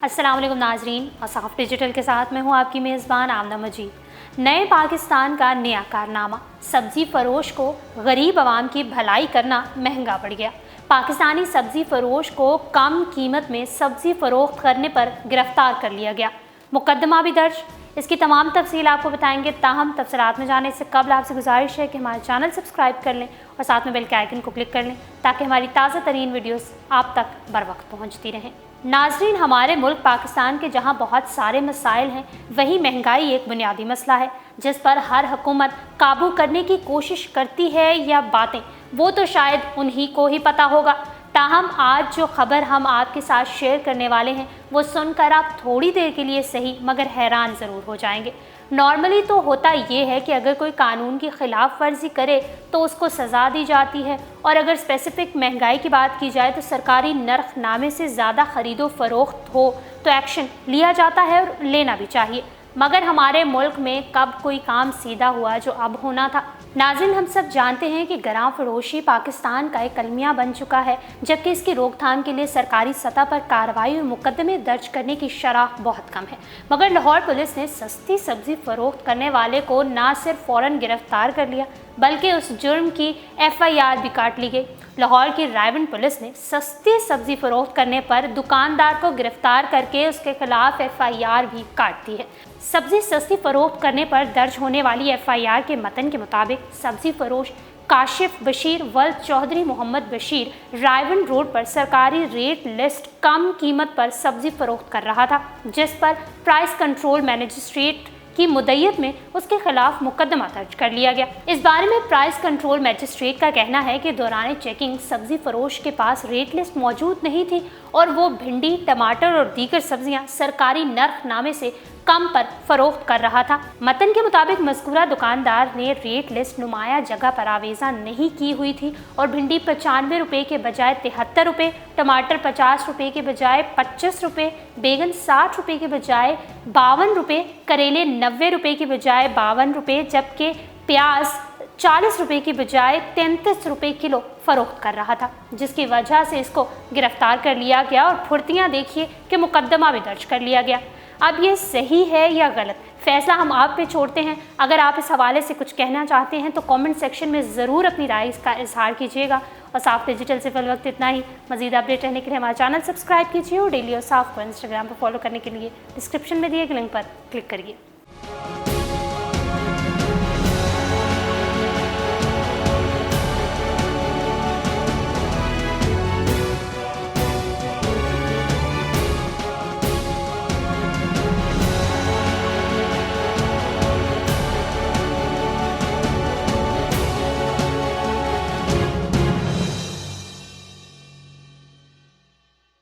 अस्सलाम वालेकुम नाजरीन, असाफ डिजिटल के साथ मैं हूँ आपकी मेज़बान आमना मजीद। नए पाकिस्तान का नया कारनामा, सब्ज़ी फ़रोश को गरीब आवाम की भलाई करना महंगा पड़ गया। पाकिस्तानी सब्ज़ी फ़रोश को कम कीमत में सब्ज़ी फ़रोख्त करने पर गिरफ्तार कर लिया गया। मुकदमा भी दर्ज। इसकी तमाम तफसील आपको बताएंगे, ताहम तफसीलात में जाने से कबल आपसे गुजारिश है कि हमारे चैनल सब्सक्राइब कर लें और साथ में बेल के आइकन को क्लिक कर लें ताकि हमारी ताज़ा तरीन वीडियोस आप तक बर वक्त पहुँचती रहें। नाजरीन, हमारे मुल्क पाकिस्तान के जहाँ बहुत सारे मसाइल हैं, वहीं महंगाई एक बुनियादी मसला है जिस पर हर हुकूमत काबू करने की कोशिश करती है या बातें वो तो शायद उन्हीं को ही पता होगा। ताहम आज जो खबर हम आपके साथ शेयर करने वाले हैं वो सुनकर आप थोड़ी देर के लिए सही मगर हैरान ज़रूर हो जाएंगे। नॉर्मली तो होता ये है कि अगर कोई कानून की खिलाफ वर्जी करे तो उसको सज़ा दी जाती है, और अगर स्पेसिफिक महंगाई की बात की जाए तो सरकारी नरखनामे से ज़्यादा ख़रीदो फरोख्त हो तो एक्शन लिया जाता है और लेना भी चाहिए। मगर हमारे मुल्क में कब कोई काम सीधा हुआ जो अब होना था। नाज़रीन, हम सब जानते हैं कि गरां फरोशी पाकिस्तान का एक अलमिया बन चुका है, जबकि इसकी रोकथाम के लिए सरकारी सतह पर कार्रवाई और मुकदमे दर्ज करने की शरह बहुत कम है। मगर लाहौर पुलिस ने सस्ती सब्जी फरोख्त करने वाले को न सिर्फ फ़ौरन गिरफ्तार कर लिया बल्कि उस जुर्म की FIR भी काट ली गई। लाहौर की रायवन पुलिस ने सस्ती सब्जी फरोख्त करने पर दुकानदार को गिरफ्तार करके उसके खिलाफ FIR भी काट दी है। सब्जी सस्ती फरोख्त करने पर दर्ज होने वाली FIR के मतन के मुताबिक सब्जी फरोश काशिफ बशीर वल्द चौधरी मोहम्मद बशीर रायवन रोड पर सरकारी रेट लिस्ट कम कीमत पर सब्जी फरोख्त कर रहा था, जिस पर प्राइस कंट्रोल मैजिस्ट्रेट की मुद्दत में उसके खिलाफ मुकदमा दर्ज कर लिया गया। इस बारे में प्राइस कंट्रोल मैजिस्ट्रेट का कहना है कि दौरान चेकिंग सब्जी फरोश के पास रेट लिस्ट मौजूद नहीं थी और वो भिंडी, टमाटर और दीगर सब्जियां सरकारी नरखनामे से कम पर फरोख्त कर रहा था। मतन के मुताबिक मज़कूरा दुकानदार ने रेट लिस्ट नुमाया जगह पर आवेज़ा नहीं की हुई थी और भिंडी 95 रुपये के बजाय 73 रुपये, टमाटर 50 रुपये के बजाय 25 रुपये, बैगन 60 रुपये के बजाय 52 रुपये, करेले 90 रुपये के बजाय 52 रुपये, जबकि प्याज 40 रुपये की बजाय 33 रुपये किलो फरोख्त कर रहा था, जिसकी वजह से इसको गिरफ्तार कर लिया गया और फुर्तियाँ देखिए कि मुकदमा भी दर्ज कर लिया गया। अब ये सही है या गलत, फैसला हम आप पे छोड़ते हैं। अगर आप इस हवाले से कुछ कहना चाहते हैं तो कमेंट सेक्शन में ज़रूर अपनी राय का इजहार कीजिएगा। और साफ डिजिटल से फिल वक्त इतना ही। मज़ीद अपडेट रहने के लिए हमारा चैनल सब्सक्राइब कीजिए और डेली और साफ को इंस्टाग्राम पर फॉलो करने के लिए डिस्क्रिप्शन में दिए गए लिंक पर क्लिक करिए।